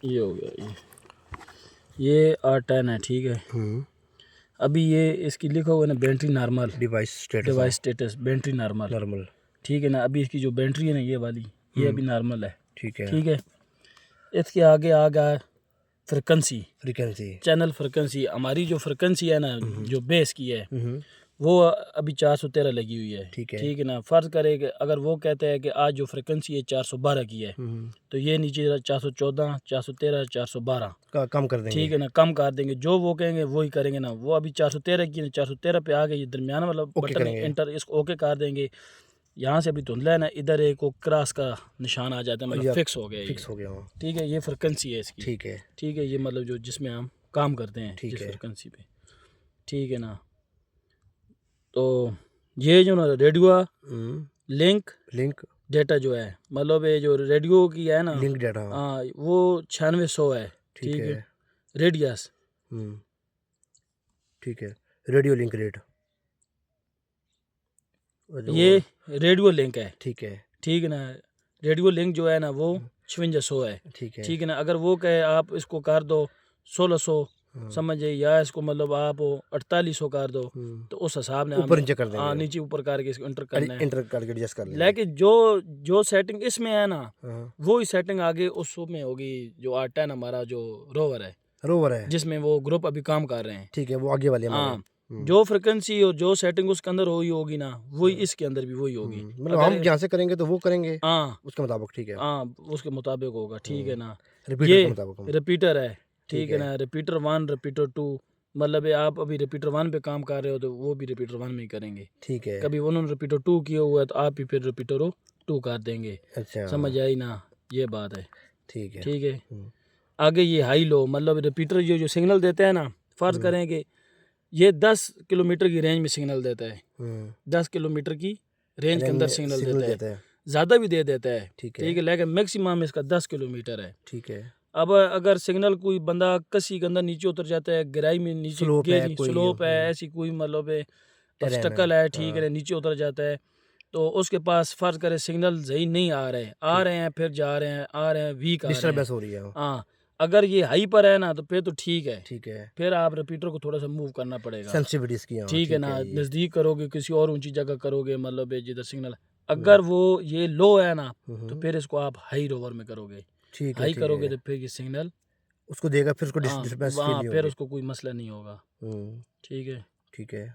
ये हो गया, ये R10 है, ठीक है। अभी ये इसकी लिखा हुआ है ना battery normal, device status battery normal, ठीक है ना। अभी इसकी जो बैटरी है ना ये वाली, ये अभी नॉर्मल है, ठीक है। इसके आगे आ गया फ्रिक्वेंसी चैनल फ्रिक्वेंसी। हमारी जो फ्रिक्वेंसी है ना, जो बेस की है, वो अभी 413 लगी हुई है, ठीक है ना। फ़र्ज़ करें कि अगर वो कहते हैं कि आज जो फ्रिक्वेंसी है 412 की है, तो ये नीचे 414, 413, 412 कम कर देंगे, ठीक है ना, कम कर देंगे। जो वो कहेंगे वही करेंगे ना। वो अभी 413 की, 413 पे आ गई, ये दरमियान वाला बटन एंटर, इसको ओके कर देंगे। यहाँ से अभी धुंधला है ना, इधर एक वो क्रॉस का निशान आ जाता है, मतलब फिक्स हो गया, ठीक है। ये फ्रिक्वेंसी है इसकी, ठीक है। ये मतलब जो जिसमें हम काम करते हैं, जिस फ्रिक्वेंसी पे, ठीक है ना। तो ये जो ना रेडियो लिंक डेटा जो है, मतलब ये जो रेडियो की है ना लिंक डेटा, हाँ, वो 9600 है, ठीक है। रेडियस, ठीक है। रेडियो लिंक रेट, ये रेडियो लिंक है, ठीक है ना। रेडियो लिंक जो है ना वो 5600 है, ठीक है ना। अगर वो कहे आप इसको कर दो 1600, समझे, या इसको मतलब आप 4800 कर दो, तो उस हिसाब ने ऊपर नीचे कर देंगे। हाँ, नीचे ऊपर करके इसको इंटर करना है, इंटर करके एडजस्ट कर लेंगे। लेकिन जो सेटिंग इसमें है ना, वो ही सेटिंग आगे उसमें होगी। जो R10 हमारा जो रोवर है, जिसमें वो ग्रुप अभी काम कर रहे हैं, ठीक है, वो आगे वाले। हाँ, जो फ्रिक्वेंसी और जो सेटिंग उसके अंदर हुई होगी ना, वही इसके अंदर भी वही होगी। मतलब हम यहाँ से करेंगे तो वो करेंगे, हाँ, उसके मुताबिक, ठीक है। हाँ, उसके मुताबिक होगा, ठीक है ना। ये रिपीटर है, ठीक है ना। रिपीटर 1, रिपीटर 2, मतलब आप अभी रिपीटर 1 पे काम कर रहे हो तो वो भी रिपीटर 1 में ही करेंगे, ठीक है। कभी उन्होंने रिपीटर 2 किया हुआ है तो आप भी फिर रिपीटर 2 कर देंगे, अच्छा, समझ आई ना, ये बात है, ठीक है। आगे ये हाई लो, मतलब रिपीटर जो सिग्नल देते हैं ना, फर्ज करें कि ये 10 किलोमीटर की रेंज में सिग्नल देता है, 10 किलोमीटर की रेंज के अंदर सिग्नल देता है, ज़्यादा भी दे देता है, ठीक है। लेकिन मैक्सिमम इसका 10 किलोमीटर है, ठीक है। अब अगर सिग्नल कोई बंदा कसी के अंदर नीचे उतर जाता है, गहराई में नीचे स्लोप है, ऐसी कोई मतलब ऑब्स्टेकल है, ठीक है, नीचे उतर जाता है, तो उसके पास फर्ज करे सिग्नल सही नहीं आ रहे हैं, फिर जा रहे हैं, आ रहे हैं, वीक डिस्टर्बेंस हो रही है, हाँ। अगर ये हाई पर है ना तो फिर तो ठीक है, फिर आप रिपीटर को थोड़ा सा मूव करना पड़ेगा, सेंसिटिविटी इसकी, ठीक है ना। नज़दीक करोगे, किसी और ऊंची जगह करोगे, मतलब जिधर सिग्नल, अगर वो ये लो है ना तो फिर इसको आप हाई रोवर में करोगे, हाई करोगे तो फिर ये सिग्नल उसको देगा, फिर उसको डिस्टर्बेंस फील नहीं, फिर उसको कोई मसला नहीं होगा, ठीक है।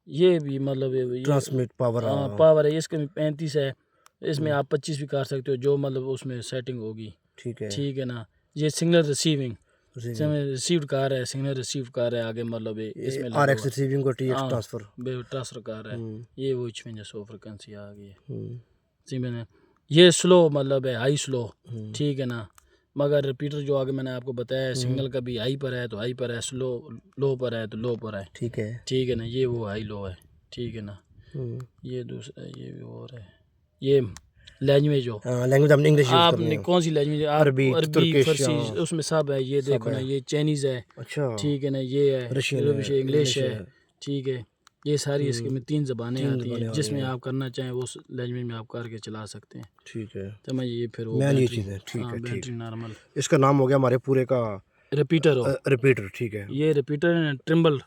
ये भी मतलब ट्रांसमिट पावर है, इसके 35 है, इसमें आप 25 भी कर सकते हो, जो मतलब उसमें सेटिंग होगी, ठीक है ना। ये सिग्नल रिसीव कर रहा है, सिग्नल रिसीव कर रहा है आगे, मतलब इसमें RX रिसीविंग को TX ट्रांसफर कर रहा है, ये वो 5600 फ्रिक्वेंसी आ गई है। ये स्लो मतलब है, हाई स्लो, ठीक है ना। मगर रिपीटर जो आगे मैंने आपको बताया, सिग्नल का भी हाई पर है तो हाई पर है, स्लो लो पर है तो लो पर है, ठीक है ना। ये वो हाई लो है, ठीक है ना। ये दूसरा, ये भी और है, ये लैंग्वेज हो, लैंग्वेज हमने इंग्लिश यूज़ करनी है, आपने कौन सी लैंग्वेज, अरबी, फारसी, उसमें सब है। ये देखो ना, ये चाइनीज़ है, अच्छा, ठीक है ना। ये है रशियन, इंग्लिश है, ठीक है। ये सारी इसके में 3 ज़बानें आती हैं, जिसमें आप करना चाहें वो लैंग्वेज में आप करके चला सकते हैं, ठीक है। समझिए, फिर वो बैटरी नॉर्मल, इसका नाम हो गया हमारे पूरे का रिपीटर, ठीक है। ये रिपीटर है ट्रिम्बल